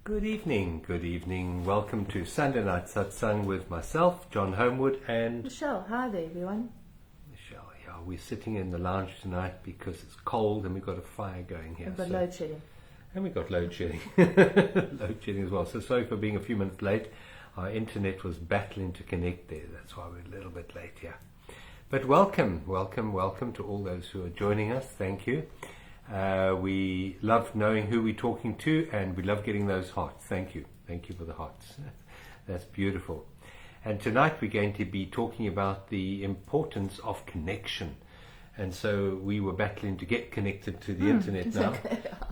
Good evening. Welcome to Sunday Satsang with myself, John Homewood, and Michelle. Hi there, everyone. Michelle. Yeah, we're sitting in the lounge tonight because it's cold and we've got a fire going here. We've got load shedding. And we've got load shedding. Load shedding as well. So sorry for being a few minutes late. Our internet was battling to connect there. That's why we're a little bit late here. But welcome to all those who are joining us. Thank you. We love knowing who we're talking to, and we love getting those hearts. Thank you for the hearts. That's beautiful. And tonight we're going to be talking about the importance of connection. And so we were battling to get connected to the internet now,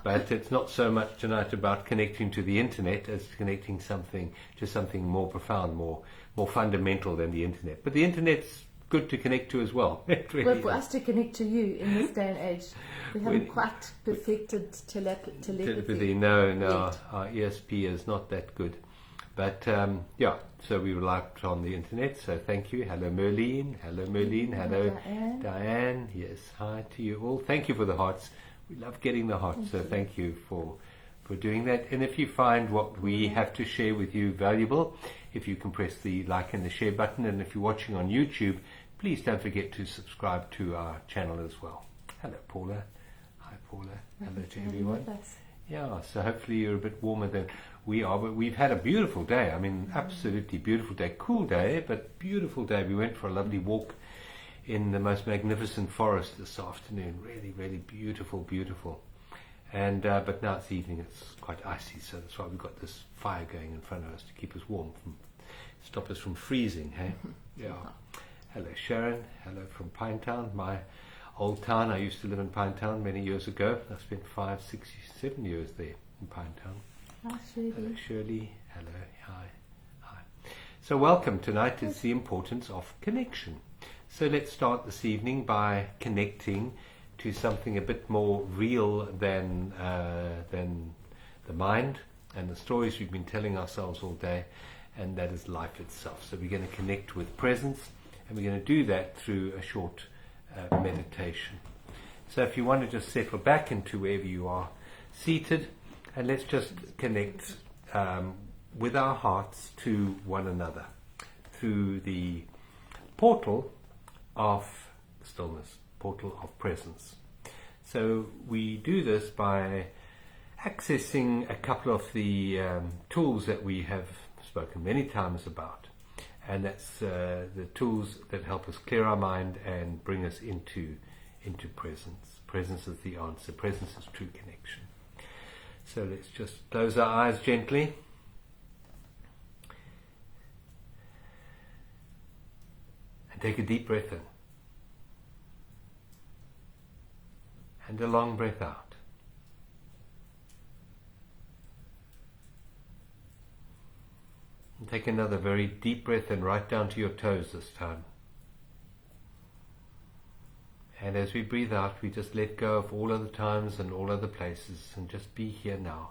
but it's not so much tonight about connecting to the internet as connecting to something more profound, more fundamental than the internet. But the internet's good to connect to as well. Well, for us to connect to you in this day and age, we haven't quite perfected telepathy. No, our ESP is not that good. But so we rely on the internet, so thank you. Hello Merlene, hello Diane. Yes, hi to you all. Thank you for the hearts. We love getting the hearts, so thank you for doing that. And if you find what we have to share with you valuable, if you can press the like and the share button, and if you're watching on YouTube, please don't forget to subscribe to our channel as well. Hello Paula. Hi Paula. Hello to everyone. Yeah, so hopefully you're a bit warmer than we are, but we've had a beautiful day. I mean, absolutely beautiful day. Cool day, but beautiful day. We went for a lovely walk in the most magnificent forest this afternoon. Really, really beautiful. And but now it's evening. It's quite icy, so that's why we've got this fire going in front of us to keep us warm, stop us from freezing. Hey, yeah. Hello Sharon. Hello from Pinetown, my old town. I used to live in Pinetown many years ago. I spent 5, 6, 7 years there in Pinetown. Hi Shirley. Hello Shirley. Hello. Hi. So welcome. Tonight is the importance of connection. So let's start this evening by connecting to something a bit more real than the mind and the stories we've been telling ourselves all day, and that is life itself. So we're going to connect with presence, and we're going to do that through a short meditation. So if you want to just settle back into wherever you are seated, and let's just connect with our hearts to one another through the portal of stillness, portal of presence. So we do this by accessing a couple of the tools that we have spoken many times about, and that's the tools that help us clear our mind and bring us into presence. Presence is the answer. Presence is true connection. So let's just close our eyes gently. And take a deep breath in. And a long breath out. And take another very deep breath in, right down to your toes this time. And as we breathe out, we just let go of all other times and all other places and just be here now,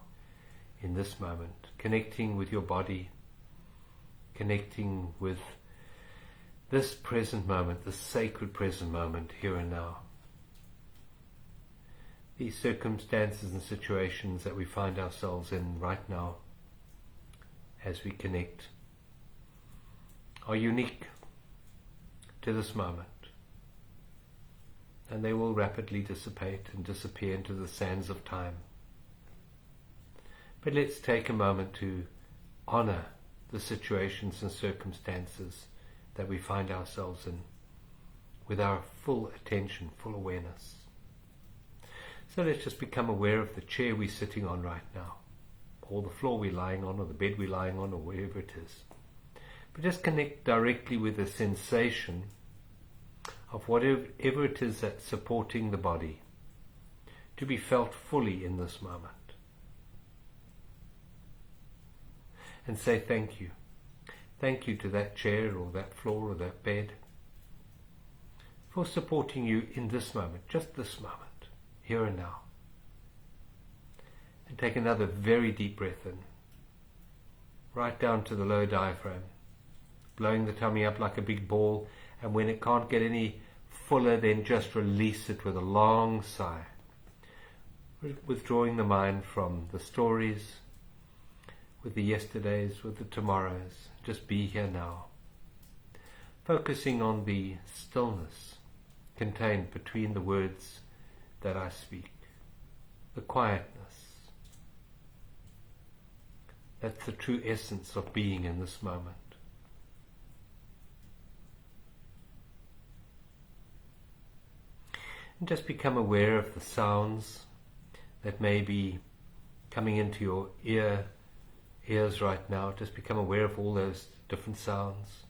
in this moment, connecting with your body, connecting with this present moment, this sacred present moment, here and now. These circumstances and situations that we find ourselves in right now, as we connect, are unique to this moment. And they will rapidly dissipate and disappear into the sands of time. But let's take a moment to honor the situations and circumstances that we find ourselves in with our full attention, full awareness. So let's just become aware of the chair we're sitting on right now, or the floor we're lying on, or the bed we're lying on, or wherever it is. But just connect directly with the sensation of whatever it is that's supporting the body, to be felt fully in this moment. And say thank you. Thank you to that chair or that floor or that bed for supporting you in this moment, just this moment, here and now. And take another very deep breath in, right down to the low diaphragm, blowing the tummy up like a big ball. And when it can't get any fuller, then just release it with a long sigh, withdrawing the mind from the stories with the yesterdays, with the tomorrows. Just be here now. Focusing on the stillness contained between the words that I speak. The quietness. That's the true essence of being in this moment. And just become aware of the sounds that may be coming into your ears right now. Just become aware of all those different sounds.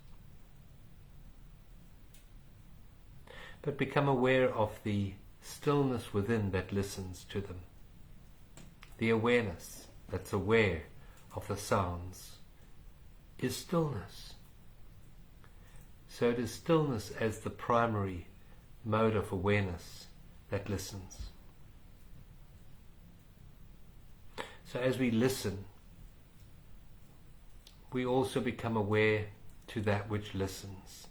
But become aware of the stillness within that listens to them. The awareness that's aware of the sounds is stillness. So it is stillness as the primary mode of awareness that listens. So as we listen, we also become aware to that which listens.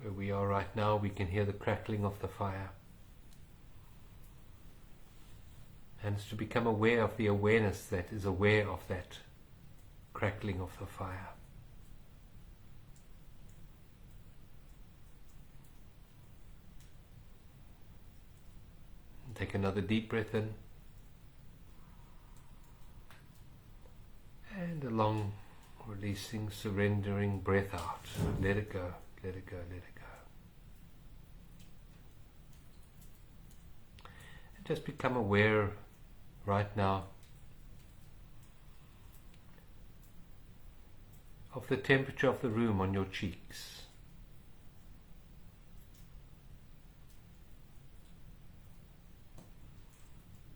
Where we are right now, we can hear the crackling of the fire. And it's to become aware of the awareness that is aware of that crackling of the fire. And take another deep breath in. And a long, releasing, surrendering breath out. Let it go, let it go, let it go. And just become aware right now of the temperature of the room on your cheeks.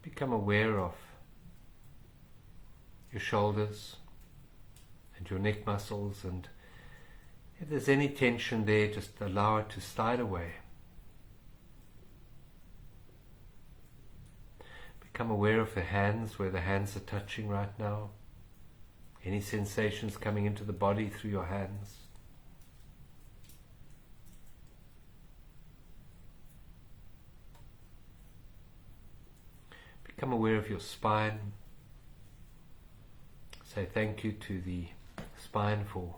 Become aware of your shoulders and your neck muscles, and if there's any tension there, just allow it to slide away. Become aware of the hands, where the hands are touching right now. Any sensations coming into the body through your hands. Become aware of your spine. Say thank you to the spine for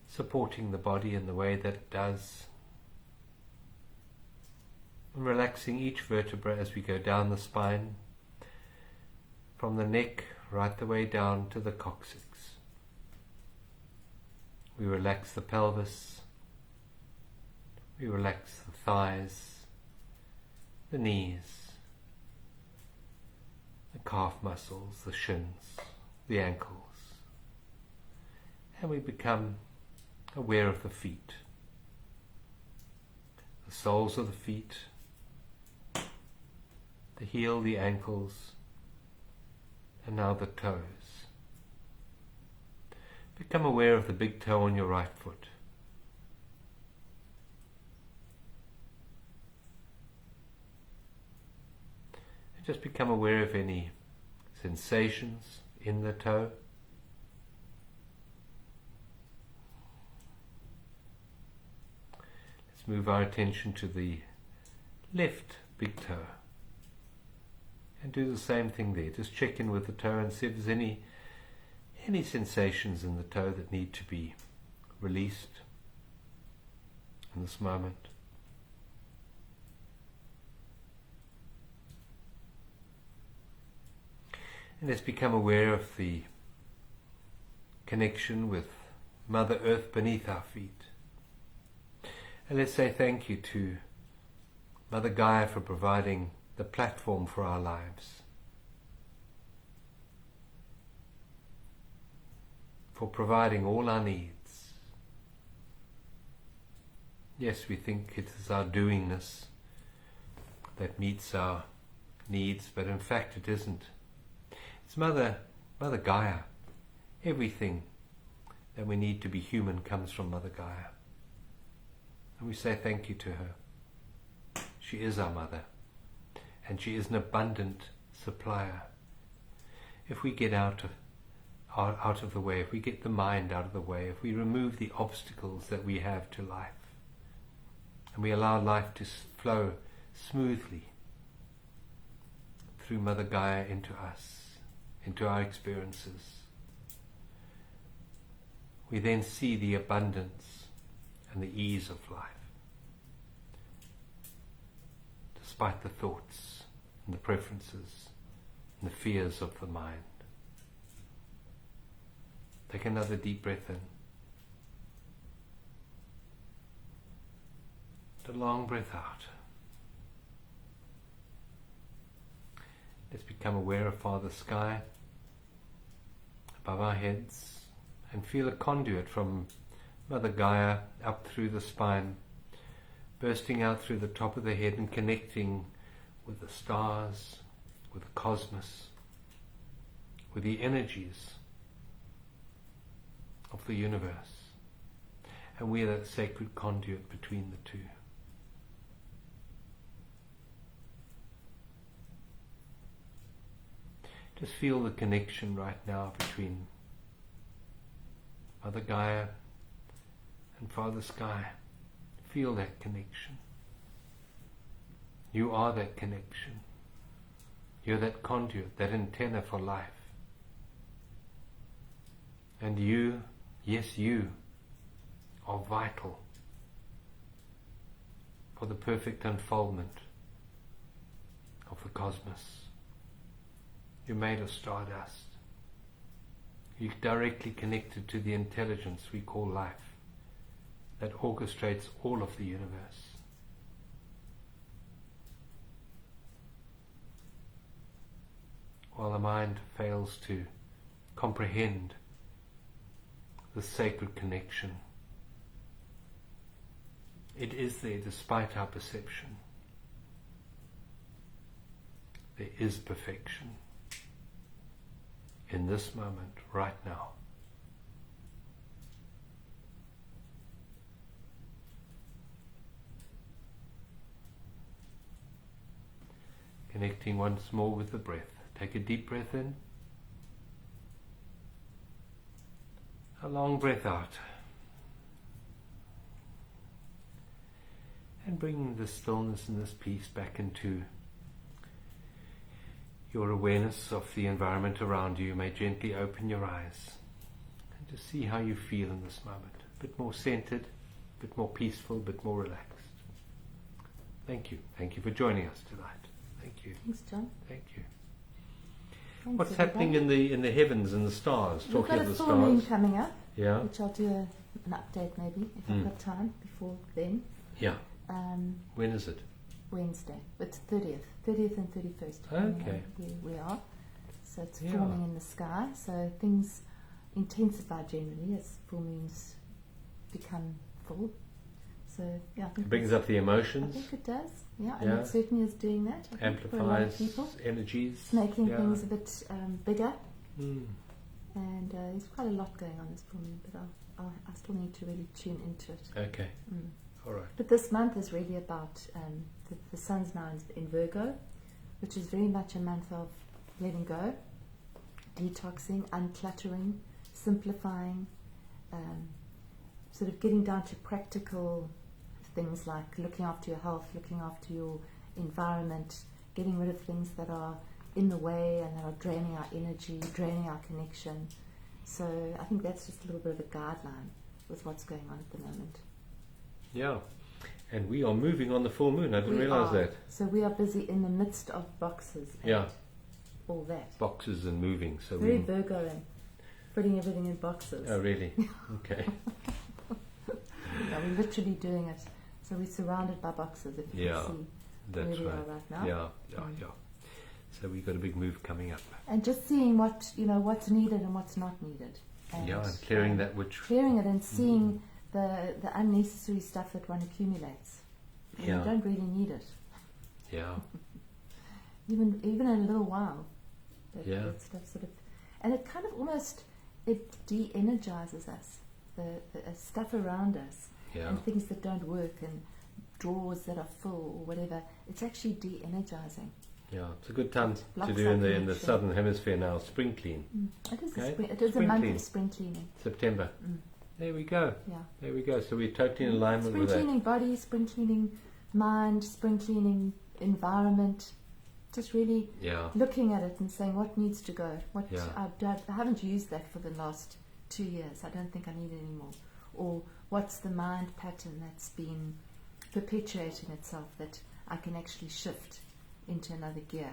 supporting the body in the way that it does. And relaxing each vertebra as we go down the spine, from the neck right the way down to the coccyx. We relax the pelvis, we relax the thighs, the knees, the calf muscles, the shins, the ankles, and we become aware of the feet, the soles of the feet, the heel, the ankles, and now the toes. Become aware of the big toe on your right foot. And just become aware of any sensations in the toe. Let's move our attention to the left big toe. And do the same thing there. Just check in with the toe and see if there's any sensations in the toe that need to be released in this moment. And let's become aware of the connection with Mother Earth beneath our feet. And let's say thank you to Mother Gaia for providing the platform for our lives, for providing all our needs. Yes, we think it is our doingness that meets our needs, but in fact it isn't. It's Mother Gaia. Everything that we need to be human comes from Mother Gaia. And we say thank you to her. She is our mother. And she is an abundant supplier. If we get out of the way, if we get the mind out of the way, if we remove the obstacles that we have to life, and we allow life to flow smoothly through Mother Gaia into us, into our experiences. We then see the abundance and the ease of life, despite the thoughts and the preferences and the fears of the mind. Take another deep breath in. And a long breath out. Let's become aware of Father Sky above our heads and feel a conduit from Mother Gaia up through the spine, bursting out through the top of the head and connecting with the stars, with the cosmos, with the energies of the universe. And we are that sacred conduit between the two. Just feel the connection right now between Mother Gaia and Father Sky. Feel that connection. You are that connection. You're that conduit, that antenna for life. And you, yes you, are vital for the perfect unfoldment of the cosmos. You're made of stardust. You're directly connected to the intelligence we call life that orchestrates all of the universe. While the mind fails to comprehend the sacred connection, it is there despite our perception. There is perfection in this moment, right now. Connecting once more with the breath. Take a deep breath in. A long breath out. And bring this stillness and this peace back into your awareness of the environment around you. You may gently open your eyes and just see how you feel in this moment. A bit more centered, a bit more peaceful, a bit more relaxed. Thank you. Thank you for joining us tonight. Thank you. Thanks, John. Thank you. Thanks, What's everybody. happening in the heavens and the stars? We've Talking got of a the full moon stars. coming up, Yeah. which I'll do an update maybe if I've got time before then. Yeah. When is it? Wednesday. It's 30th and 31st. Okay. Where we are. So it's Yeah. forming in the sky. So things intensify generally as full moons become full. So yeah, I think It brings that's- up the I emotions, think it does. Yeah, and Yeah. it certainly is doing that. I think, for a lot of amplifies people. energies. It's making Yeah. things a bit bigger. Mm. And there's quite a lot going on this full moon, but I still need to really tune into it. Okay. Mm. All right. But this month is really about the sun's now in Virgo, which is very much a month of letting go, detoxing, uncluttering, simplifying, sort of getting down to practical things like looking after your health, looking after your environment, getting rid of things that are in the way and that are draining our energy, draining our connection. So I think that's just a little bit of a guideline with what's going on at the moment. Yeah. And we are moving on the full moon. I didn't We realize are. that. So we are busy in the midst of boxes and Yeah. all that. Boxes and moving. So Very we. Virgo and putting everything in boxes. Oh, really? Okay. Yeah, we're literally doing it. So we're surrounded by boxes, if you Yeah, can see That's where we right. are right now. Yeah. So we've got a big move coming up. And just seeing what's needed and what's not needed. And Clearing that which. clearing it and seeing the unnecessary stuff that one accumulates. And Yeah. you don't really need it. Yeah. Even in a little while. Yeah. That stuff sort of, and it kind of almost, it de-energizes us. The stuff around us Yeah. and things that don't work and drawers that are full or whatever, it's actually de-energizing. Yeah. It's a good time to Blocks do our in the connection. southern hemisphere now. Spring clean. It is, Okay. it is a Spring month clean. of spring cleaning. September. Mm. There we go. Yeah. There we go. So we're totally in alignment Spring with that. cleaning body, spring cleaning mind, spring cleaning, environment, just really looking at it and saying what needs to go. I haven't used that for the last 2 years. I don't think I need it anymore. Or what's the mind pattern that's been perpetuating itself that I can actually shift into another gear.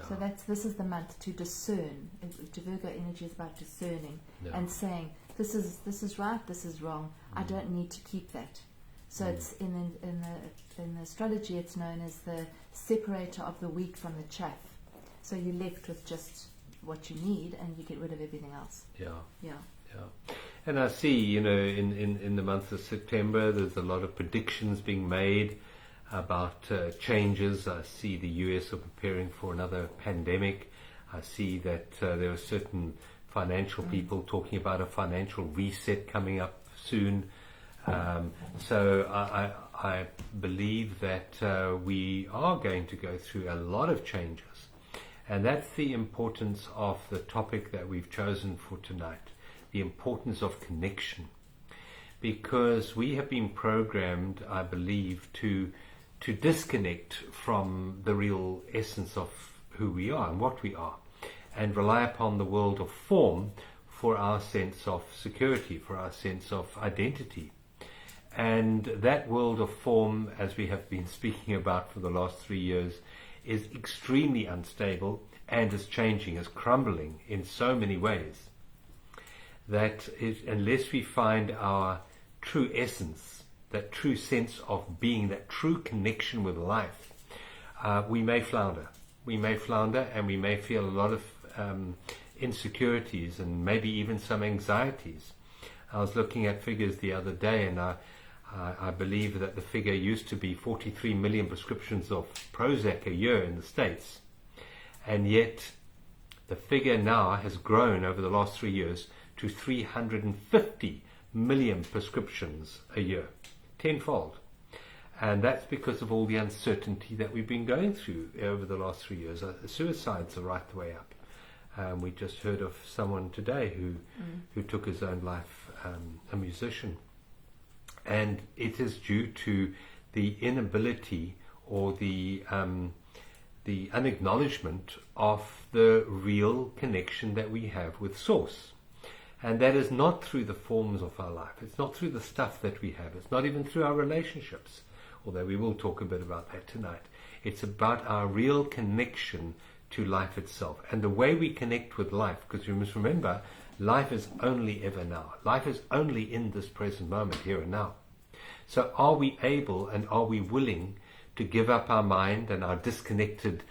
So this is the month to discern. Virgo energy is about discerning and saying this is right, this is wrong. I don't need to keep that. So it's in the astrology, it's known as the separator of the wheat from the chaff. So you're left with just what you need, and you get rid of everything else. Yeah. And I see, in the month of September, there's a lot of predictions being made about changes. I see the US are preparing for another pandemic. I see that there are certain financial people talking about a financial reset coming up soon. So I believe that we are going to go through a lot of changes. And that's the importance of the topic that we've chosen for tonight, the importance of connection. Because we have been programmed, I believe, to disconnect from the real essence of who we are and what we are, and rely upon the world of form for our sense of security, for our sense of identity. And that world of form, as we have been speaking about for the last 3 years, is extremely unstable and is changing, is crumbling in so many ways, that unless we find our true essence, that true sense of being, that true connection with life, we may flounder. We may flounder, and we may feel a lot of insecurities and maybe even some anxieties. I was looking at figures the other day, and I believe that the figure used to be 43 million prescriptions of Prozac a year in the States, and yet the figure now has grown over the last 3 years to 350 million prescriptions a year, tenfold. And that's because of all the uncertainty that we've been going through over the last 3 years. Suicides are right the way up. We just heard of someone today who took his own life, a musician. And it is due to the inability or the unacknowledgement of the real connection that we have with Source. And that is not through the forms of our life. It's not through the stuff that we have. It's not even through our relationships, although we will talk a bit about that tonight. It's about our real connection to life itself and the way we connect with life, because you must remember, life is only ever now. Life is only in this present moment, here and now. So are we able and are we willing to give up our mind and our disconnected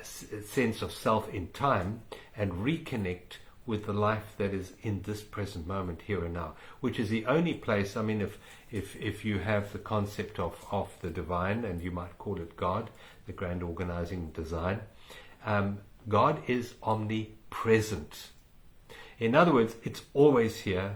sense of self in time and reconnect with the life that is in this present moment, here and now, which is the only place. I mean, if you have the concept of the divine, and you might call it God, the grand organizing design, God is omnipresent. In other words, it's always here,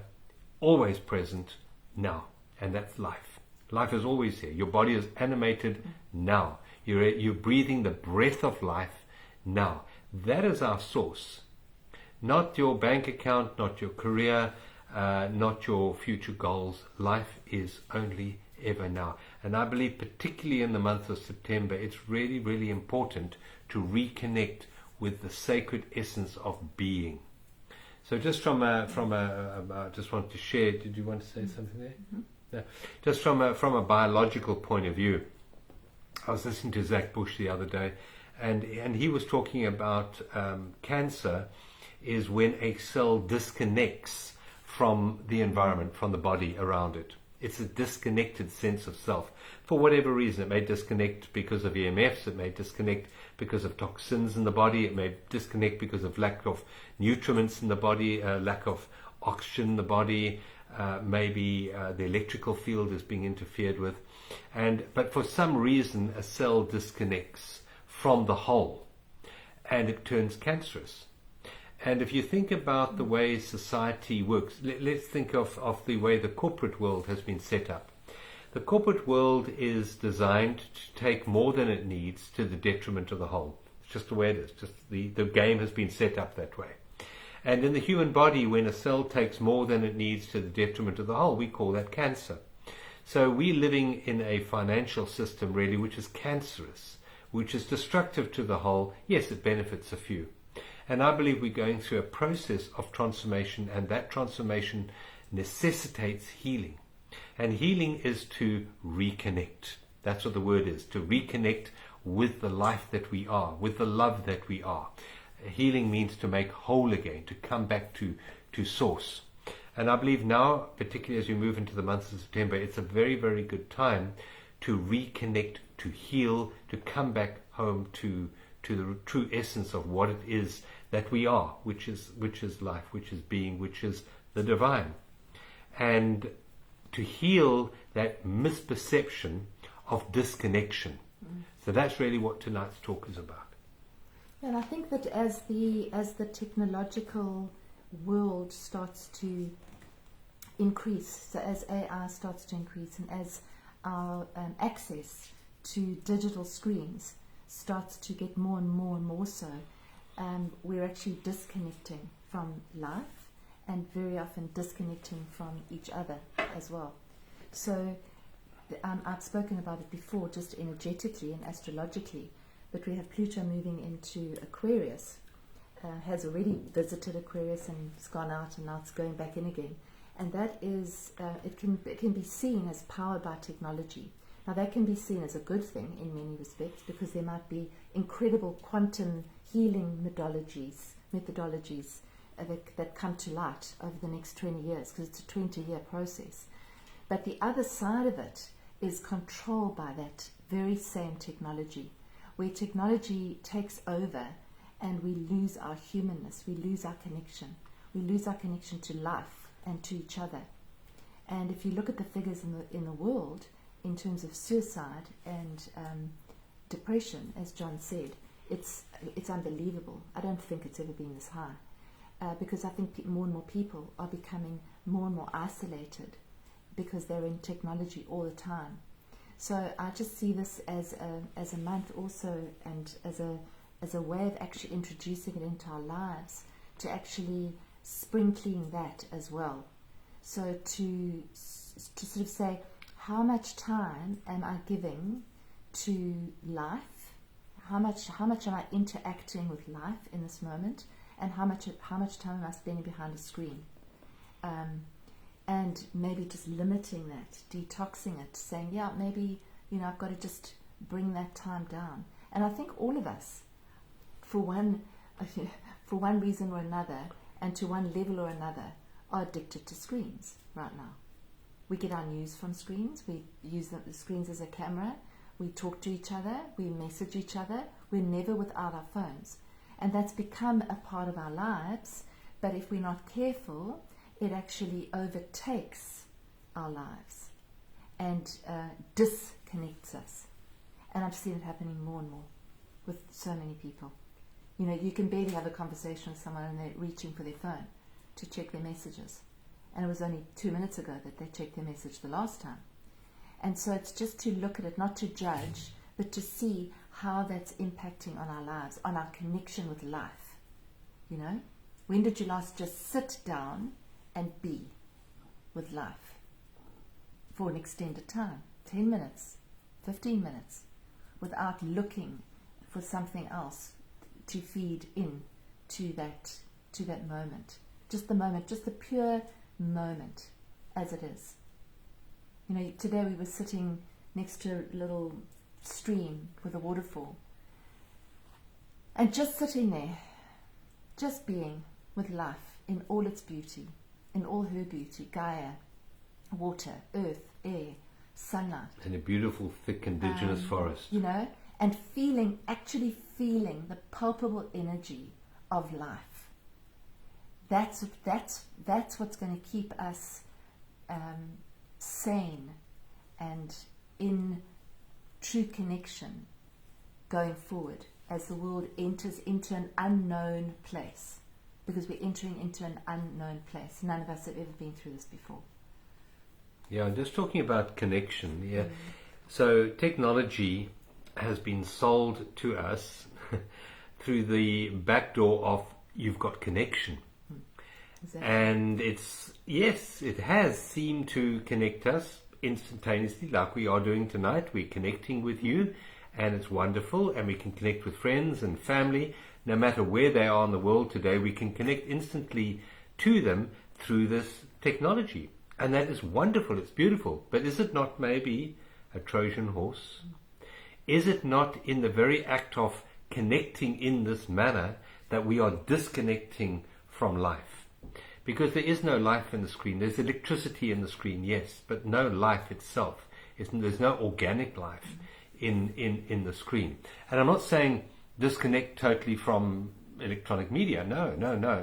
always present, now. And that's life. Life is always here. Your body is animated now. You're breathing the breath of life now. That is our source. Not your bank account, not your career, not your future goals. Life is only ever now. And I believe particularly in the month of September, it's really, really important to reconnect with the sacred essence of being. So just I just want to share, did you want to say something there? Mm-hmm. No. Just from a biological point of view, I was listening to Zach Bush the other day, and he was talking about cancer is when a cell disconnects from the environment, from the body around it. It's a disconnected sense of self. For whatever reason, it may disconnect because of EMFs, it may disconnect because of toxins in the body, it may disconnect because of lack of nutriments in the body, lack of oxygen in the body, maybe the electrical field is being interfered with. But for some reason, a cell disconnects from the whole, and it turns cancerous. And if you think about the way society works, let's think of the way the corporate world has been set up. The corporate world is designed to take more than it needs to the detriment of the whole. It's just the way it is. Just the game has been set up that way. And in the human body, when a cell takes more than it needs to the detriment of the whole, we call that cancer. So we're living in a financial system really which is cancerous, which is destructive to the whole. Yes, it benefits a few. And I believe we're going through a process of transformation, and that transformation necessitates healing. And healing is to reconnect. That's what the word is, to reconnect with the life that we are, with the love that we are. Healing means to make whole again, to come back to source. And I believe now, particularly as we move into the month of September, it's a very, very good time to reconnect, to heal, to come back home to the true essence of what it is that we are, which is life, which is being, which is the divine. And to heal that misperception of disconnection. So that's really what tonight's talk is about. And I think that as the technological world starts to increase, so as AI starts to increase, and as our access to digital screens starts to get more and more and more so, we're actually disconnecting from life, and very often disconnecting from each other as well. So I've spoken about it before, just energetically and astrologically, but we have Pluto moving into Aquarius, has already visited Aquarius and it's gone out, and now it's going back in again. And that is, it can be seen as powered by technology. Now that can be seen as a good thing in many respects, because there might be incredible quantum healing methodologies that come to light over the next 20 years, because it's a 20-year process. But the other side of it is controlled by that very same technology, where technology takes over and we lose our humanness, we lose our connection. We lose our connection to life and to each other. And if you look at the figures in the world, in terms of suicide and depression, as John said, it's unbelievable. I don't think it's ever been this high, because I think more and more people are becoming more and more isolated because they're in technology all the time. So I just see this as a month also, and as a way of actually introducing it into our lives, to actually spring clean that as well. So to sort of say, how much time am I giving to life? How much am I interacting with life in this moment? And how much time am I spending behind a screen? And maybe just limiting that, detoxing it, saying, yeah, maybe, I've got to just bring that time down. And I think all of us, for one reason or another, and to one level or another, are addicted to screens right now. We get our news from screens. We use the screens as a camera. We talk to each other. We message each other. We're never without our phones. And that's become a part of our lives. But if we're not careful, it actually overtakes our lives and disconnects us. And I've seen it happening more and more with so many people. You can barely have a conversation with someone and they're reaching for their phone to check their messages. And it was only 2 minutes ago that they checked their message the last time. And so it's just to look at it, not to judge, but to see how that's impacting on our lives, on our connection with life. When did you last just sit down and be with life for an extended time? 10 minutes, 15 minutes, without looking for something else to feed in to that moment. Just the moment, just the pure moment as it is. Today we were sitting next to a little stream with a waterfall, and just sitting there, just being with life in all its beauty, in all her beauty, Gaia, water, earth, air, sunlight. And a beautiful, thick, indigenous forest. And actually feeling the palpable energy of life. That's what's going to keep us sane and in true connection going forward as the world enters into an unknown place. Because we're entering into an unknown place. None of us have ever been through this before. Yeah, just talking about connection. Yeah, So technology has been sold to us through the back door of you've got connection. Exactly. And it has seemed to connect us instantaneously, like we are doing tonight. We're connecting with you, and it's wonderful, and we can connect with friends and family. No matter where they are in the world today, we can connect instantly to them through this technology. And that is wonderful, it's beautiful. But is it not maybe a Trojan horse? Is it not in the very act of connecting in this manner that we are disconnecting from life? Because there is no life in the screen. There's electricity in the screen, yes, but no life itself. There's no organic life in the screen. And I'm not saying disconnect totally from electronic media. No.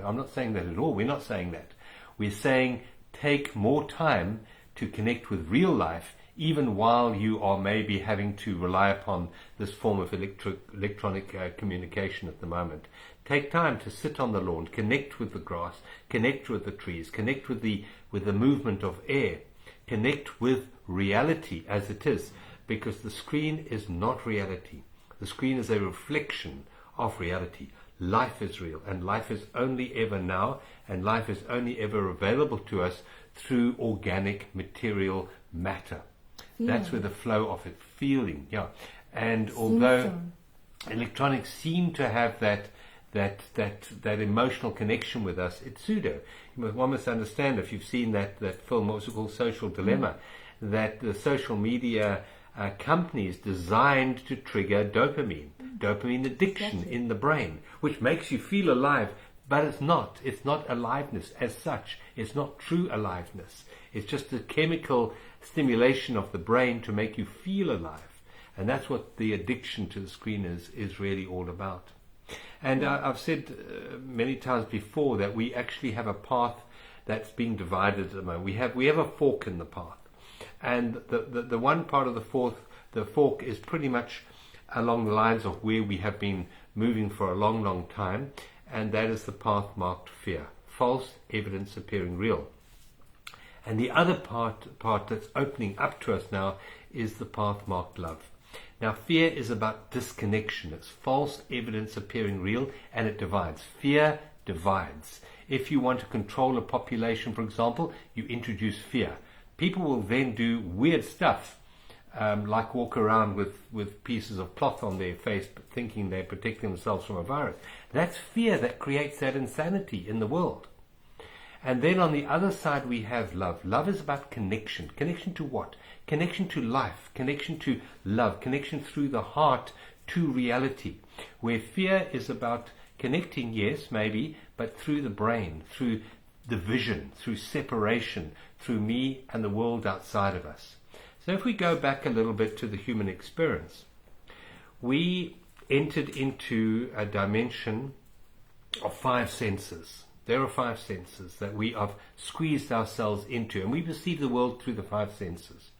I'm not saying that at all. We're not saying that. We're saying take more time to connect with real life, even while you are maybe having to rely upon this form of electronic communication at the moment. Take time to sit on the lawn, connect with the grass, connect with the trees, connect with the movement of air, connect with reality as it is, because the screen is not reality. The screen is a reflection of reality. Life is real, and life is only ever now, and life is only ever available to us through organic material matter. That's where the flow of it, feeling, yeah. And although electronics seem to have that emotional connection with us, it's pseudo. One must understand, if you've seen that film, what was it called, Social Dilemma, that the social media companies designed to trigger dopamine addiction in the brain, which makes you feel alive, but it's not aliveness as such. It's not true aliveness. It's just a chemical stimulation of the brain to make you feel alive, and that's what the addiction to the screen is really all about. And I've said many times before that we actually have a path that's being divided at the moment. We have a fork in the path. And the one part of the fork is pretty much along the lines of where we have been moving for a long, long time, and that is the path marked fear, false evidence appearing real. And the other part that's opening up to us now is the path marked love. Now, fear is about disconnection. It's false evidence appearing real, and it divides. Fear divides. If you want to control a population, for example, you introduce fear. People will then do weird stuff, like walk around with pieces of cloth on their face, thinking they're protecting themselves from a virus. That's fear that creates that insanity in the world. And then on the other side we have love. Love is about connection. Connection to what? Connection to life. Connection to love. Connection through the heart to reality. Where fear is about connecting, yes, maybe, but through the brain, through division, through separation, through me and the world outside of us. So if we go back a little bit to the human experience, we entered into a dimension of 5 senses. There are 5 senses that we have squeezed ourselves into, and we perceive the world through the 5 senses.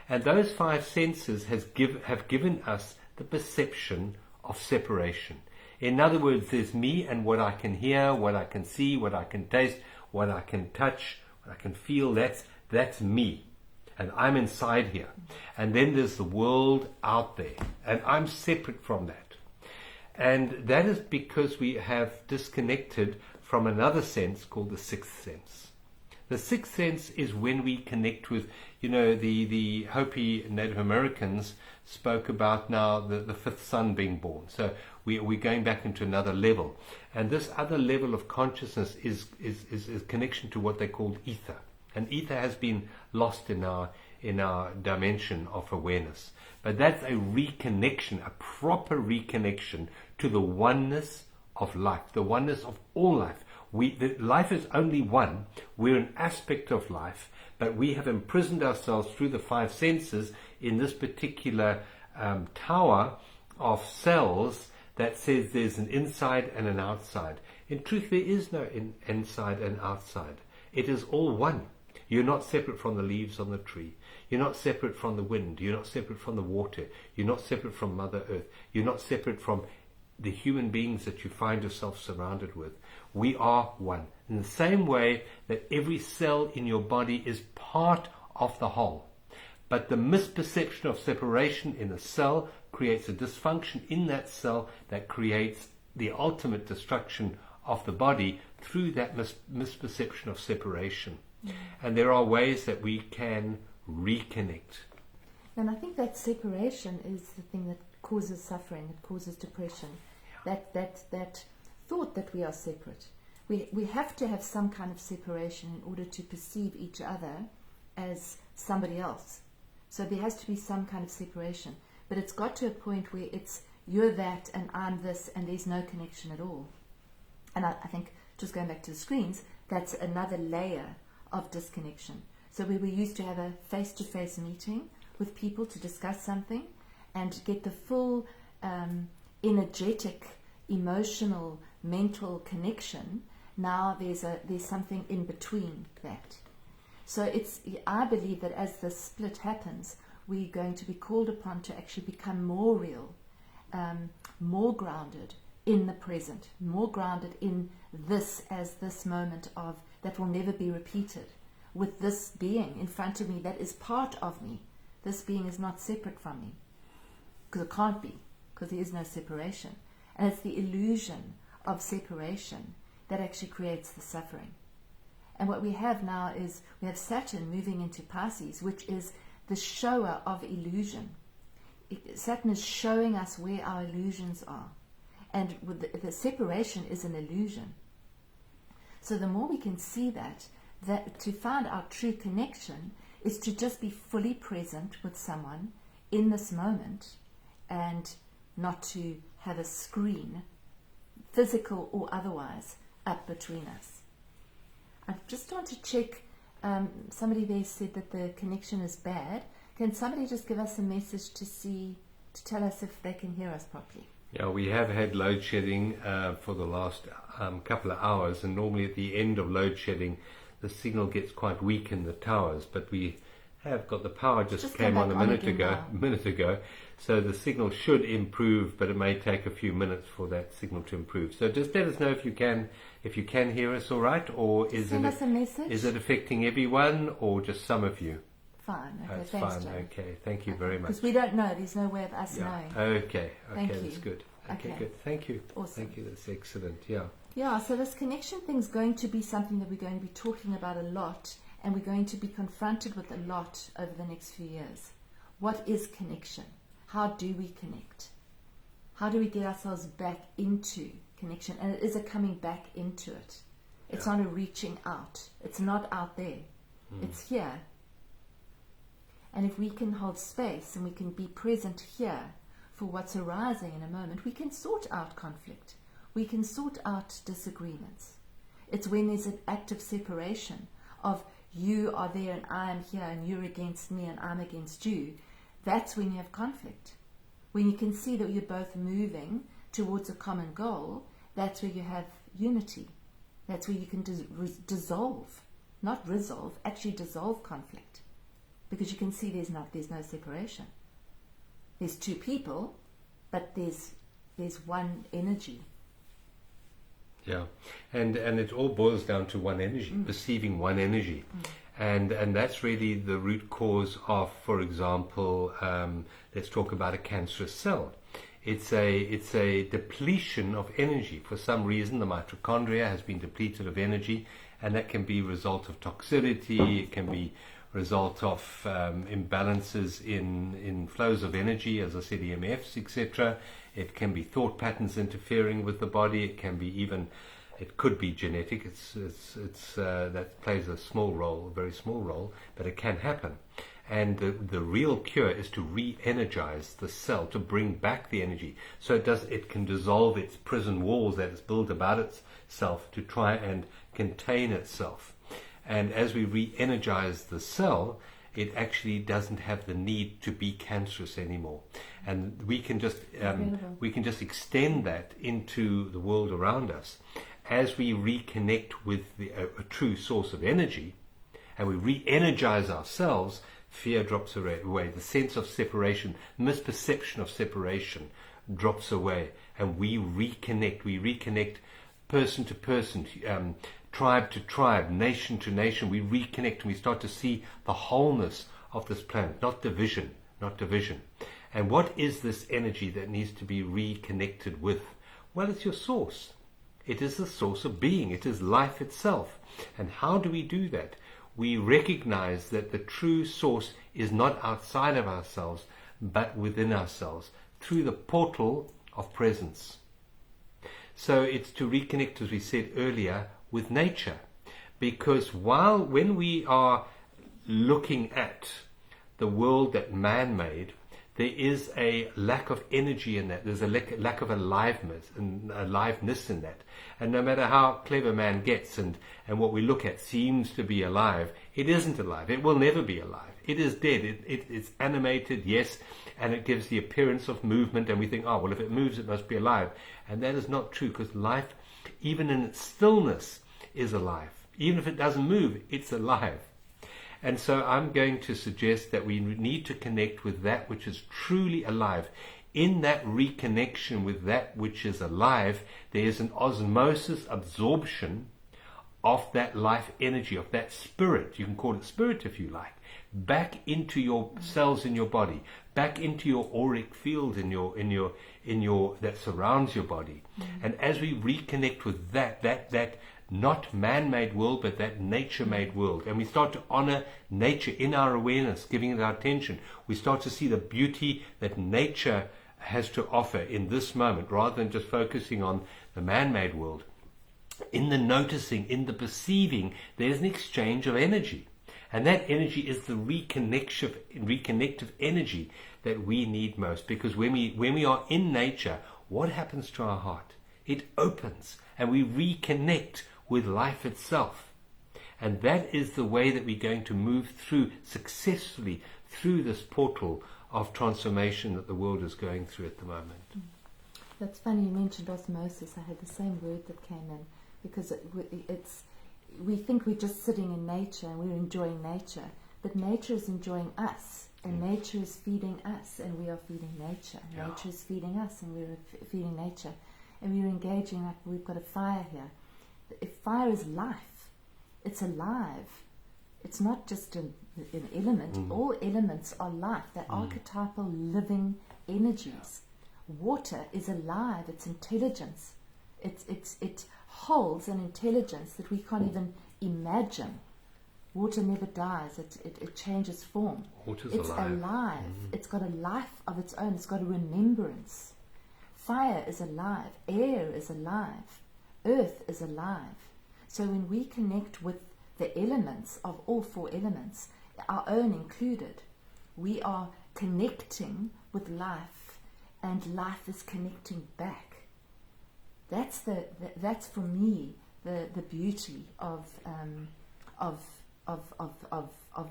And those 5 senses have given us the perception of separation. In other words, there's me and what I can hear, what I can see, what I can taste, what I can touch, what I can feel. That's me. And I'm inside here. And then there's the world out there. And I'm separate from that. And that is because we have disconnected from another sense called the 6th sense. The 6th sense is when we connect with, the Hopi Native Americans spoke about now the 5th son being born. So we're going back into another level. And this other level of consciousness is connection to what they called ether. And ether has been lost in our dimension of awareness. But that's a reconnection, a proper reconnection to the oneness of life, the oneness of all life. Life is only one. We're an aspect of life, but we have imprisoned ourselves through the 5 senses in this particular tower of cells that says there's an inside and an outside. In truth, there is no inside and outside. It is all one. You're not separate from the leaves on the tree. You're not separate from the wind. You're not separate from the water. You're not separate from Mother Earth. You're not separate from the human beings that you find yourself surrounded with. We are one. In the same way that every cell in your body is part of the whole. But the misperception of separation in a cell creates a dysfunction in that cell that creates the ultimate destruction of the body through that misperception of separation. And there are ways that we can reconnect. And I think that separation is the thing that causes suffering, it causes depression. That thought that we are separate. We have to have some kind of separation in order to perceive each other as somebody else. So there has to be some kind of separation. But it's got to a point where it's you're that and I'm this and there's no connection at all. And I think, just going back to the screens, that's another layer of disconnection. So where we used to have a face-to-face meeting with people to discuss something and get the full energetic, emotional, mental connection, now there's something in between that. So I believe that as the split happens, we're going to be called upon to actually become more real, more grounded in the present, more grounded in this as this moment of that will never be repeated, with this being in front of me that is part of me. This being is not separate from me, because it can't be, because there is no separation. And it's the illusion of separation that actually creates the suffering. And what we have now is we have Saturn moving into Pisces, which is the shower of illusion. Saturn is showing us where our illusions are. And with the separation is an illusion. So the more we can see that to find our true connection is to just be fully present with someone in this moment and not to have a screen, physical or otherwise, up between us. I just want to check, somebody there said that the connection is bad. Can somebody just give us a message to tell us if they can hear us properly? Yeah, we have had load shedding for the last couple of hours, and normally at the end of load shedding the signal gets quite weak in the towers, but we have got the power just came on a minute ago, so the signal should improve, but it may take a few minutes for that signal to improve. So just let us know if you can hear us all right, or send us a message. Is it affecting everyone or just some of you? Fine. Okay, that's thanks, fine. Jane. Okay, thank you very much. Because we don't know. There's no way of us knowing. Okay, Thank that's you. good. Okay, good. Thank you. Awesome. Thank you. That's excellent. Yeah. Yeah, so this connection thing is going to be something that we're going to be talking about a lot, and we're going to be confronted with a lot over the next few years. What is connection? How do we connect? How do we get ourselves back into connection? And it is a coming back into it. It's not a reaching out. It's not out there. It's here. And if we can hold space and we can be present here for what's arising in a moment, we can sort out conflict. We can sort out disagreements. It's when there's an act of separation of you are there and I am here and you're against me and I'm against you. That's when you have conflict. When you can see that you're both moving towards a common goal, that's where you have unity. That's where you can dissolve, not resolve, actually dissolve conflict. Because you can see there's no separation. There's two people, but there's one energy. Yeah, and it all boils down to one energy, perceiving one energy, and that's really the root cause of, for example, let's talk about a cancerous cell. It's a depletion of energy. For some reason, the mitochondria has been depleted of energy, and that can be a result of toxicity. It can be result of imbalances in flows of energy, as I said, EMFs, etc. It can be thought patterns interfering with the body. It can be it could be genetic. That plays a small role, a very small role, but it can happen. And the real cure is to re-energize the cell, to bring back the energy, so it can dissolve its prison walls that it's built about itself to try and contain itself. And as we re-energize the cell, it actually doesn't have the need to be cancerous anymore. And we can just extend that into the world around us. As we reconnect with a true source of energy, and we re-energize ourselves, fear drops away. The sense of separation, misperception of separation drops away, and we reconnect. We reconnect person to person, tribe to tribe, nation to nation. We reconnect and we start to see the wholeness of this planet, not division. And what is this energy that needs to be reconnected with? Well, it's your source. It is the source of being. It is life itself. And how do we do that? we recognize that the true source is not outside of ourselves, but within ourselves, through the portal of presence. So it's to reconnect, as we said earlier, with nature. Because when we are looking at the world that man made, there is a lack of energy in that. There's a lack of aliveness in that. And no matter how clever man gets and what we look at seems to be alive, it isn't alive. It will never be alive. It is dead. It's animated, yes, and it gives the appearance of movement, and we think, oh, well, if it moves, it must be alive. And that is not true, because life, even in its stillness, is alive. Even if it doesn't move, it's alive. And so I'm going to suggest that we need to connect with that which is truly alive. In that reconnection with that which is alive, there is an osmosis absorption of that life energy, of that spirit, you can call it spirit if you like, back into your cells in your body, back into your auric field in your that surrounds your body. And as we reconnect with that not man-made world, but that nature-made world, and we start to honor nature in our awareness, giving it our attention, we start to see the beauty that nature has to offer in this moment, rather than just focusing on the man-made world. In the noticing, in the perceiving, there's an exchange of energy. And that energy is the reconnective energy that we need most. Because when we are in nature, what happens to our heart? It opens, and we reconnect with life itself. And that is the way that we're going to move successfully through this portal of transformation that the world is going through at the moment. That's funny you mentioned osmosis. I had the same word that came in, because we think we're just sitting in nature and we're enjoying nature, but nature is enjoying us, and nature is feeding us, and we are feeding nature. Yeah. Nature is feeding us, and we're feeding nature, and we're engaging. Like, we've got a fire here. If fire is life, it's alive. It's not just an element. All elements are life. They're archetypal living energies. Water is alive. It's intelligence. It holds an intelligence that we can't even imagine. Water never dies. It changes form. Water's it's alive. It's got a life of its own. It's got a remembrance. Fire is alive. Air is alive. Earth is alive. So when we connect with the elements of all four elements, our own included, we are connecting with life, and life is connecting back. That's for me the beauty of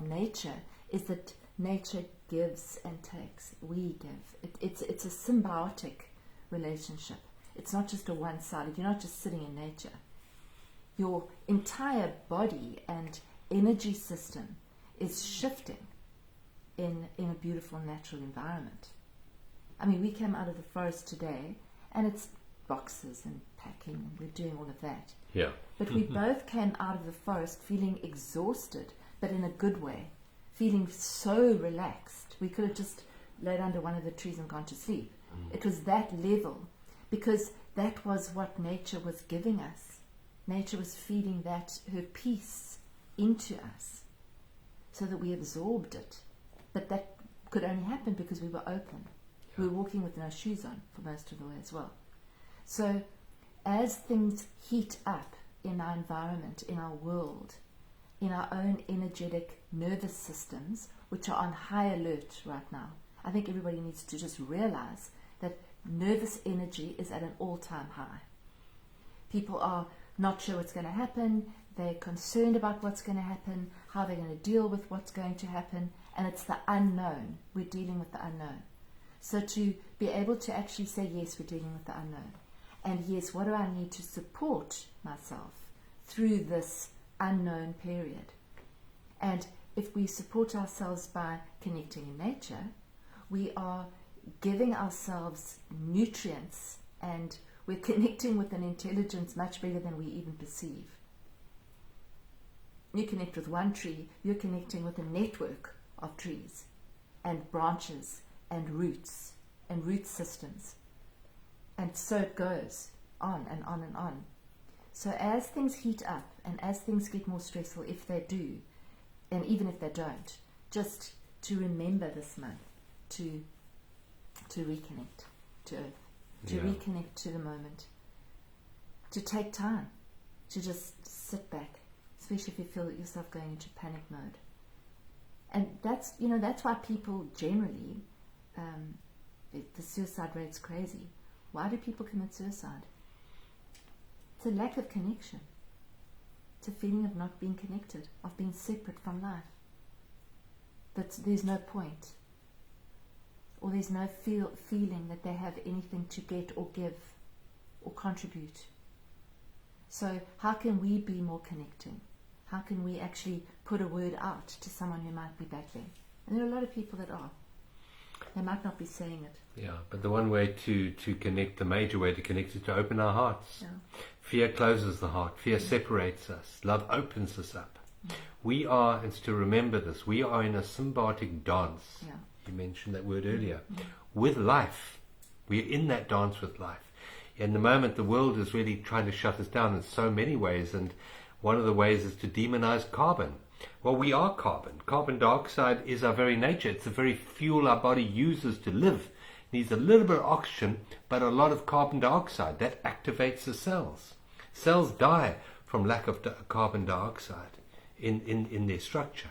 nature, is that nature gives and takes. We give. It's a symbiotic relationship. It's not just a one-sided. You're not just sitting in nature. Your entire body and energy system is shifting in a beautiful natural environment. I mean, we came out of the forest today, and it's boxes and packing, and we're doing all of that. Yeah. But we both came out of the forest feeling exhausted, but in a good way, feeling so relaxed. We could have just laid under one of the trees and gone to sleep. It was that level, because that was what nature was giving us. Nature was feeding her peace into us, so that we absorbed it. But that could only happen because we were open. We were walking with no shoes on for most of the way as well. So as things heat up in our environment, in our world, in our own energetic nervous systems, which are on high alert right now, I think everybody needs to just realize that nervous energy is at an all-time high. People are not sure what's going to happen. They're concerned about what's going to happen, how they're going to deal with what's going to happen, and it's the unknown. We're dealing with the unknown. So to be able to actually say, yes, we're dealing with the unknown. And yes, what do I need to support myself through this unknown period? And if we support ourselves by connecting in nature, we are giving ourselves nutrients, and we're connecting with an intelligence much bigger than we even perceive. You connect with one tree, you're connecting with a network of trees and branches and roots systems. And so it goes on and on and on. So as things heat up and as things get more stressful, if they do, and even if they don't, just to remember this month to reconnect to Earth, to reconnect to the moment, to take time, to just sit back, especially if you feel yourself going into panic mode. And that's why people generally, the suicide rate's crazy. Why do people commit suicide? It's a lack of connection. It's a feeling of not being connected, of being separate from life. That there's no point, or there's no feeling that they have anything to get or give or contribute. So how can we be more connecting? How can we actually put a word out to someone who might be battling? And there are a lot of people that are. They might not be saying it. Yeah, but the one way to connect, the major way to connect, is to open our hearts. Yeah. Fear closes the heart. Fear separates us. Love opens us up. We are, it's to remember this, we are in a symbiotic dance. Yeah. You mentioned that word earlier. With life. We're in that dance with life. In the moment, the world is really trying to shut us down in so many ways, and one of the ways is to demonize carbon. Well, we are carbon. Carbon dioxide is our very nature. It's the very fuel our body uses to live. It needs a little bit of oxygen, but a lot of carbon dioxide. That activates the cells. Cells die from lack of carbon dioxide in their structure.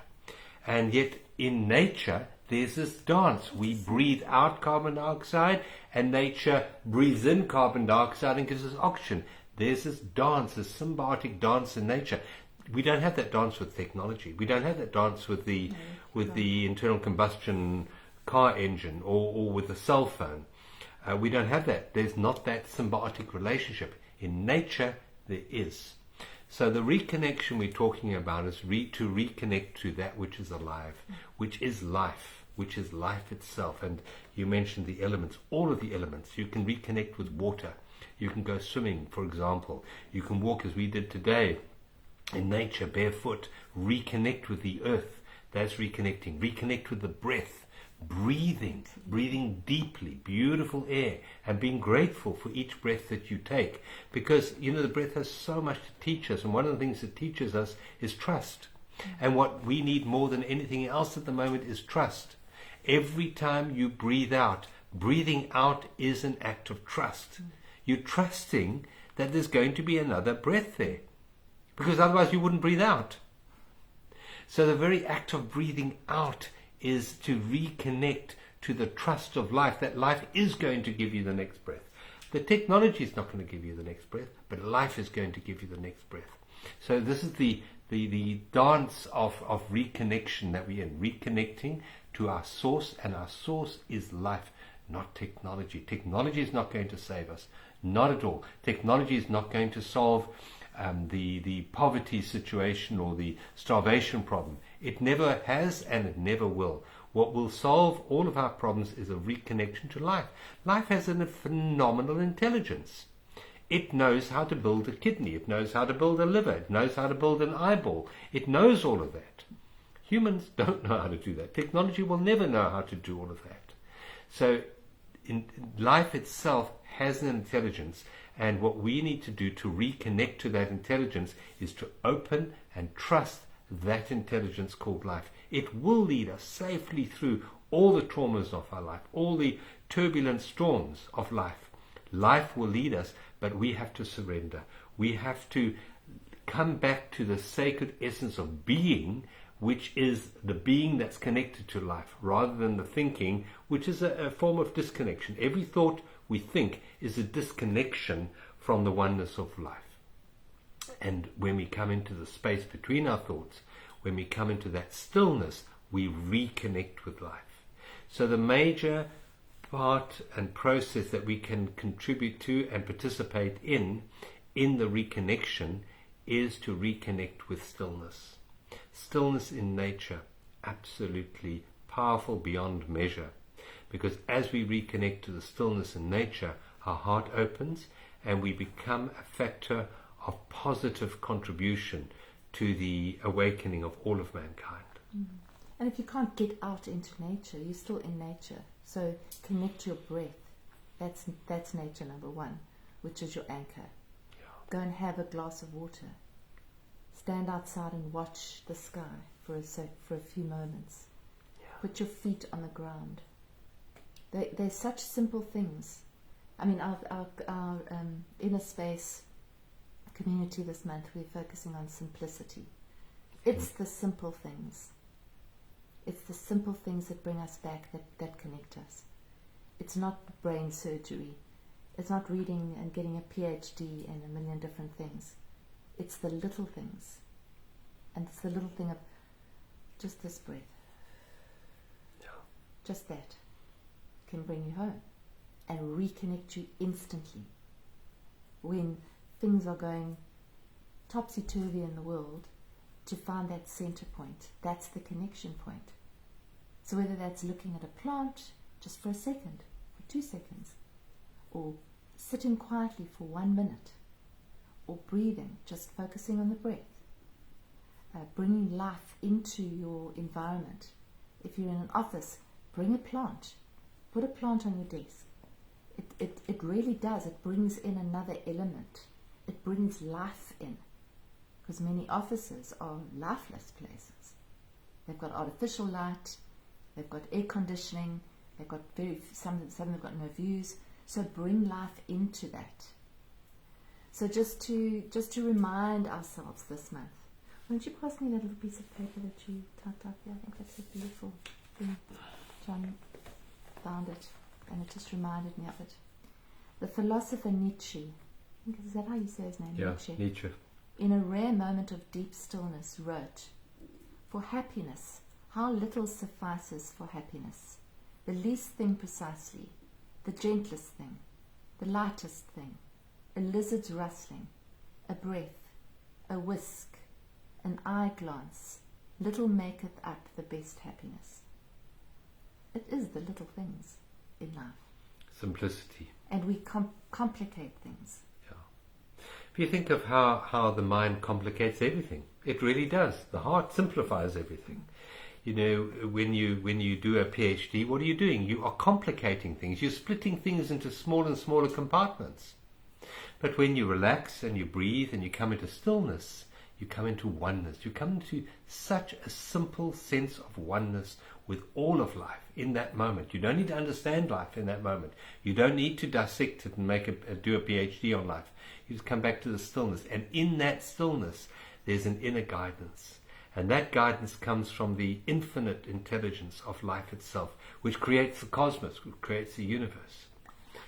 And yet, in nature, there's this dance. We breathe out carbon dioxide, and nature breathes in carbon dioxide and gives us oxygen. There's this dance, this symbiotic dance in nature. We don't have that dance with technology. We don't have that dance with the internal combustion car engine or with the cell phone. We don't have that. There's not that symbiotic relationship. In nature, there is. So the reconnection we're talking about is to reconnect to that which is alive, which is life itself. And you mentioned the elements, all of the elements. You can reconnect with water. You can go swimming, for example. You can walk as we did today in nature, barefoot, reconnect with the earth. That's reconnecting. Reconnect with the breath, breathing deeply, beautiful air, and being grateful for each breath that you take. Because, the breath has so much to teach us, and one of the things it teaches us is trust. And what we need more than anything else at the moment is trust. Every time you breathe out, breathing out is an act of trust. You're trusting that there's going to be another breath there, because otherwise you wouldn't breathe out. So the very act of breathing out is to reconnect to the trust of life, that life is going to give you the next breath. The technology is not going to give you the next breath, but life is going to give you the next breath. So this is the dance of reconnection that we're in, reconnecting to our source, and our source is life, not technology. Technology is not going to save us, not at all. Technology is not going to solve the poverty situation or the starvation problem. It never has, and it never will. What will solve all of our problems is a reconnection to life. Life has a phenomenal intelligence. It knows how to build a kidney. It knows how to build a liver. It knows how to build an eyeball. It knows all of that. Humans don't know how to do that. Technology will never know how to do all of that. So life itself has an intelligence, and what we need to do to reconnect to that intelligence is to open and trust that intelligence called life. It will lead us safely through all the traumas of our life, all the turbulent storms of life. Life will lead us, but we have to surrender. We have to come back to the sacred essence of being, which is the being that's connected to life, rather than the thinking, which is a form of disconnection. Every thought we think is a disconnection from the oneness of life. And when we come into the space between our thoughts, when we come into that stillness, we reconnect with life. So the major part and process that we can contribute to and participate in the reconnection is to reconnect with stillness. Stillness in nature, absolutely powerful beyond measure. Because as we reconnect to the stillness in nature, our heart opens and we become a factor of positive contribution to the awakening of all of mankind. And if you can't get out into nature, you're still in nature. So connect your breath. That's nature number one, which is your anchor. Yeah. Go and have a glass of water. Stand outside and watch the sky for a few moments. Put your feet on the ground. They're such simple things. I mean, our inner space community this month, we're focusing on simplicity. It's the simple things. It's the simple things that bring us back, that connect us. It's not brain surgery. It's not reading and getting a PhD in a million different things. It's the little things. And it's the little thing of just this breath. Just that can bring you home and reconnect you instantly. When things are going topsy-turvy in the world, to find that center point, that's the connection point. So whether that's looking at a plant just for a second, for 2 seconds, or sitting quietly for 1 minute, or breathing, just focusing on the breath, bringing life into your environment. If you're in an office, bring a plant. Put a plant on your desk. It really does. It brings in another element. It brings life in. Because many offices are lifeless places. They've got artificial light. They've got air conditioning. They've got some have got no views. So bring life into that. So just to remind ourselves this month. Why don't you pass me that little piece of paper that you typed up there? I think that's a beautiful thing. John found it, and it just reminded me of it. The philosopher Nietzsche, I think, is that how you say his name? Yeah, Nietzsche. In a rare moment of deep stillness wrote, "For happiness, how little suffices for happiness. The least thing precisely, the gentlest thing, the lightest thing, a lizard's rustling, a breath, a whisk, an eye glance, little maketh up the best happiness." It is the little things in life. Simplicity. And we complicate things. Yeah. If you think of how the mind complicates everything, it really does. The heart simplifies everything. You know, when you do a PhD, what are you doing? You are complicating things. You're splitting things into smaller and smaller compartments. But when you relax and you breathe and you come into stillness, you come into oneness. You come into such a simple sense of oneness with all of life in that moment. You don't need to understand life in that moment. You don't need to dissect it and do a PhD on life. You just come back to the stillness. And in that stillness, there's an inner guidance. And that guidance comes from the infinite intelligence of life itself, which creates the cosmos, which creates the universe.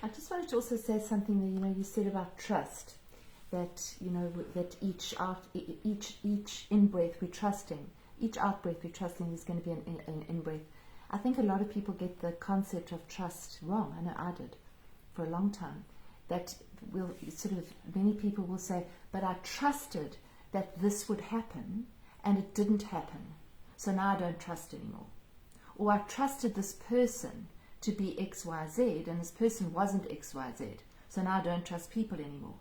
I just wanted to also say something that you said about trust. That that each in-breath we're trusting, each out-breath we're trusting is going to be an in-breath. I think a lot of people get the concept of trust wrong. I know I did for a long time. That many people will say, but I trusted that this would happen and it didn't happen, so now I don't trust anymore. Or I trusted this person to be XYZ and this person wasn't XYZ, so now I don't trust people anymore.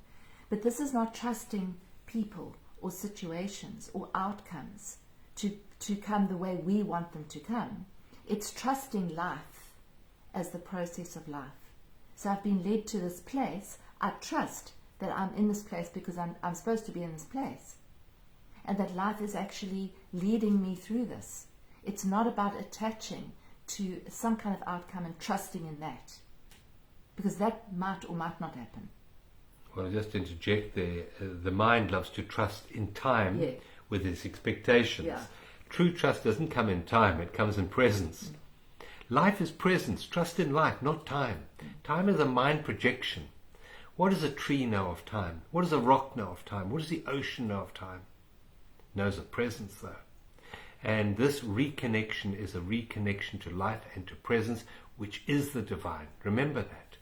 But this is not trusting people or situations or outcomes to come the way we want them to come. It's trusting life as the process of life. So I've been led to this place. I trust that I'm in this place because I'm supposed to be in this place. And that life is actually leading me through this. It's not about attaching to some kind of outcome and trusting in that. Because that might or might not happen. Well, I'll just interject there. The mind loves to trust in time with its expectations. Yeah. True trust doesn't come in time, it comes in presence. Life is presence. Trust in life, not time. Time is a mind projection. What does a tree know of time? What does a rock know of time? What does the ocean know of time? It knows of presence, though. And this reconnection is a reconnection to life and to presence, which is the divine. Remember that.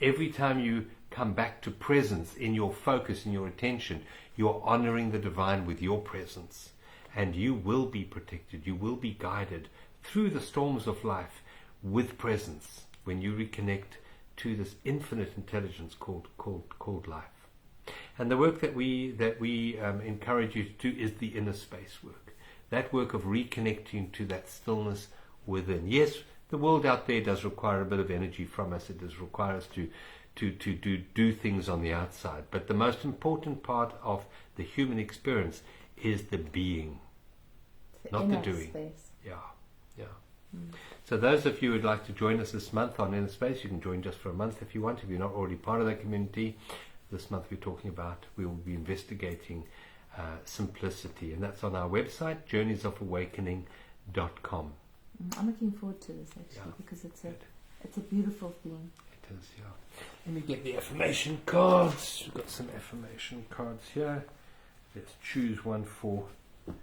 Every time you come back to presence in your focus, in your attention, you are honoring the divine with your presence. And you will be protected, you will be guided through the storms of life with presence when you reconnect to this infinite intelligence called life. And the work that we encourage you to do is the inner space work. That work of reconnecting to that stillness within. Yes, the world out there does require a bit of energy from us. It does require us to do things on the outside. But the most important part of the human experience is the being, not the doing. Space. Yeah. So those of you who would like to join us this month on Inner Space, you can join just for a month if you want. If you're not already part of that community, this month we will be investigating simplicity, and that's on our website, journeysofAwakening.com. I'm looking forward to this actually, because it's a beautiful theme. It is, yeah. Let me get the affirmation cards. We've got some affirmation cards here. Let's choose one for the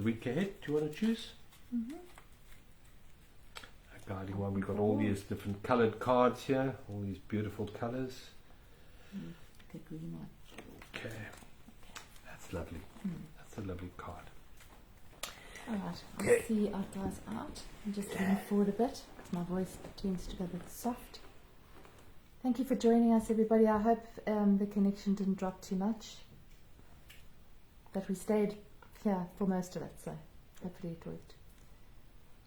week ahead. Do you want to choose? Mm-hmm. A guiding one. We've got all these different coloured cards here, all these beautiful colours. The green one. Okay. That's lovely. That's a lovely card. Alright, Okay. I'll see our guys out. I'm just leaning forward a bit because my voice tends to go a bit soft. Thank you for joining us, everybody. I hope the connection didn't drop too much, but we stayed here for most of it, so hopefully it worked.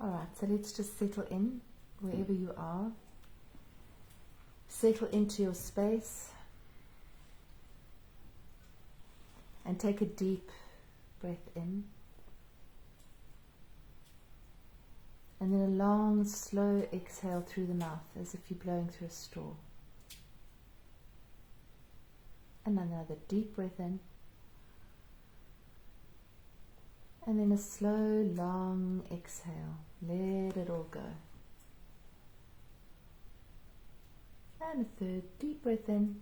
Alright, so let's just settle in wherever you are. Settle into your space and take a deep breath in. And then a long, slow exhale through the mouth as if you're blowing through a straw. And another deep breath in. And then a slow, long exhale. Let it all go. And a third deep breath in.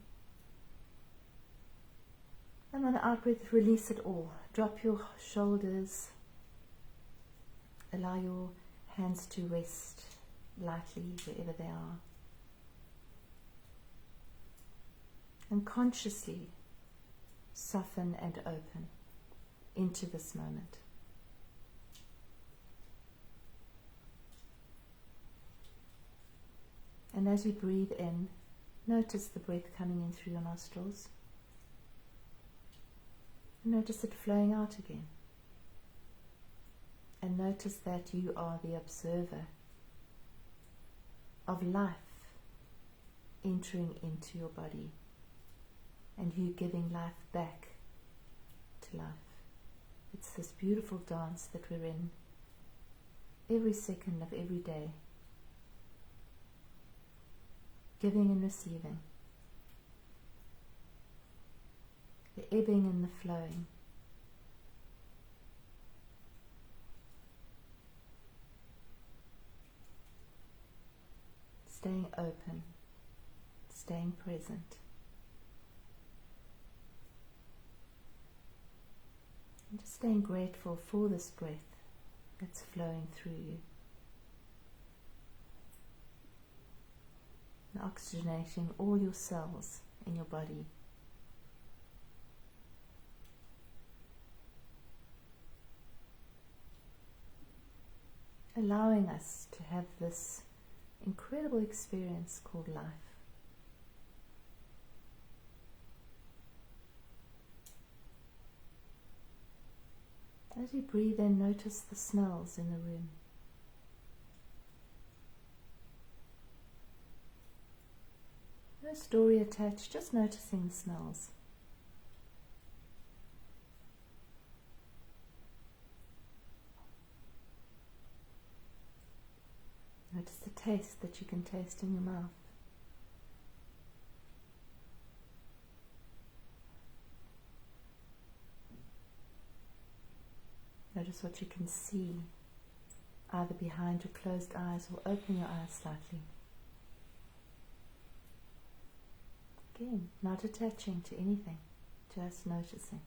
And on the out breath, release it all. Drop your shoulders. Allow your hands to rest lightly wherever they are. And consciously soften and open into this moment. And as we breathe in, notice the breath coming in through your nostrils. And notice it flowing out again. And notice that you are the observer of life entering into your body and you giving life back to life. It's this beautiful dance that we're in every second of every day, giving and receiving, the ebbing and the flowing. Staying open, staying present. And just staying grateful for this breath that's flowing through you. And oxygenating all your cells in your body. Allowing us to have this incredible experience called life. As you breathe in, notice the smells in the room. No story attached, just noticing the smells. Notice the taste that you can taste in your mouth. Notice what you can see, either behind your closed eyes or open your eyes slightly. Again, not attaching to anything, just noticing.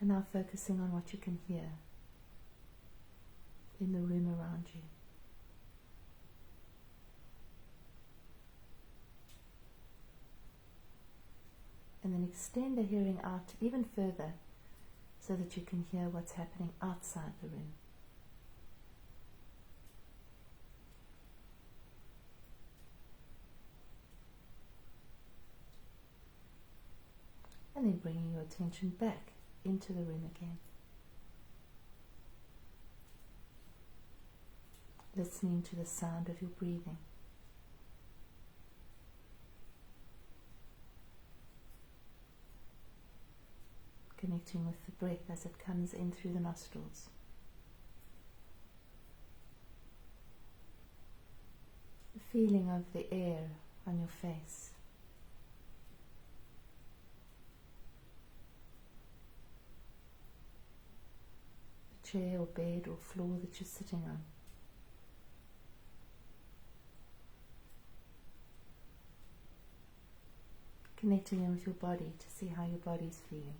And now focusing on what you can hear in the room around you. And then extend the hearing out even further so that you can hear what's happening outside the room. And then bringing your attention back into the room again. listening to the sound of your breathing. Connecting with the breath as it comes in through the nostrils. The feeling of the air on your face. The chair or bed or floor that you're sitting on. Connecting in with your body to see how your body's feeling.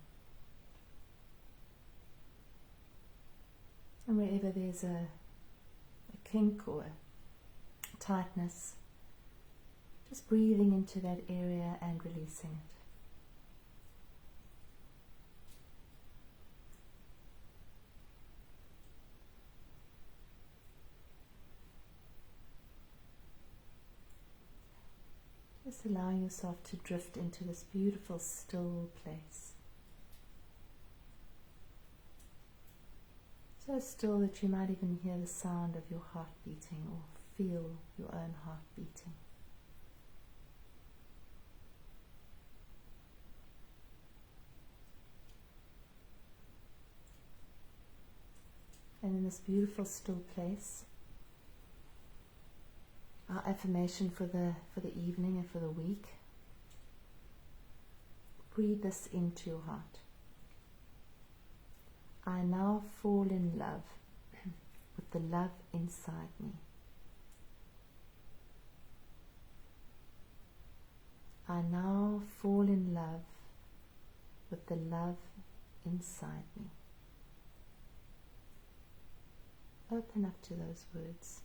And wherever there's a kink or a tightness, just breathing into that area and releasing it. Just allowing yourself to drift into this beautiful still place. So still that you might even hear the sound of your heart beating or feel your own heart beating. And in this beautiful still place, our affirmation for the evening and for the week, breathe this into your heart. I now fall in love with the love inside me. I now fall in love with the love inside me. Open up to those words.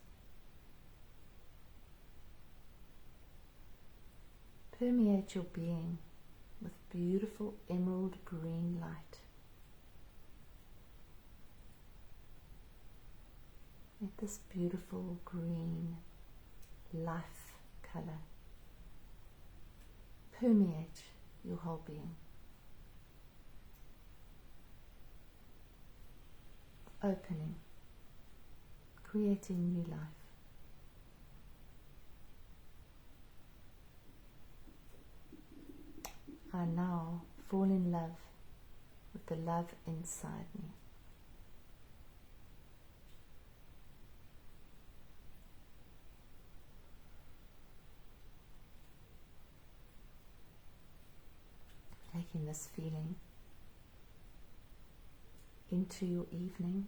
Permeate your being with beautiful emerald green light. Let this beautiful green life color permeate your whole being. Opening, creating new life. I now fall in love with the love inside me. Taking this feeling into your evening,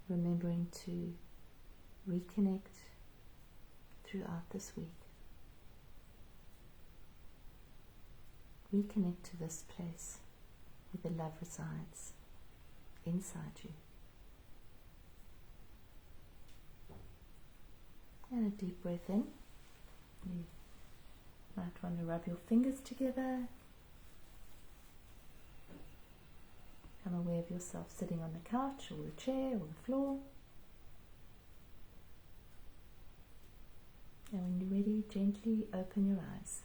remembering to reconnect throughout this week. Reconnect to this place where the love resides inside you. And a deep breath in. You might want to rub your fingers together. Become aware of yourself sitting on the couch or the chair or the floor. And when you're ready, gently open your eyes.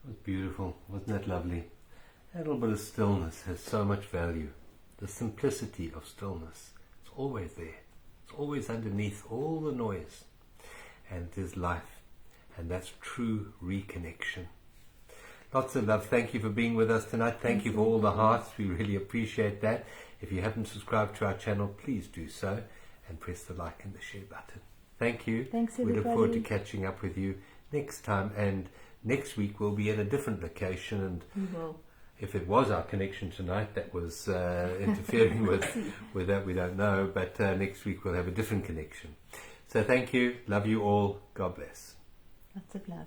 It was beautiful, wasn't that lovely? A little bit of stillness has so much value. The simplicity of stillness, it's always there. It's always underneath all the noise. And it is life. And that's true reconnection. Lots of love. Thank you for being with us tonight. Thank you for all the hearts. We really appreciate that. If you haven't subscribed to our channel, please do so. And press the like and the share button. Thank you. Thanks, we everybody. look forward to catching up with you next time. And next week we'll be in a different location. And We will. if it was our connection tonight that was interfering with that, we don't know. But next week we'll have a different connection. So thank you. Love you all. God bless. Lots of love.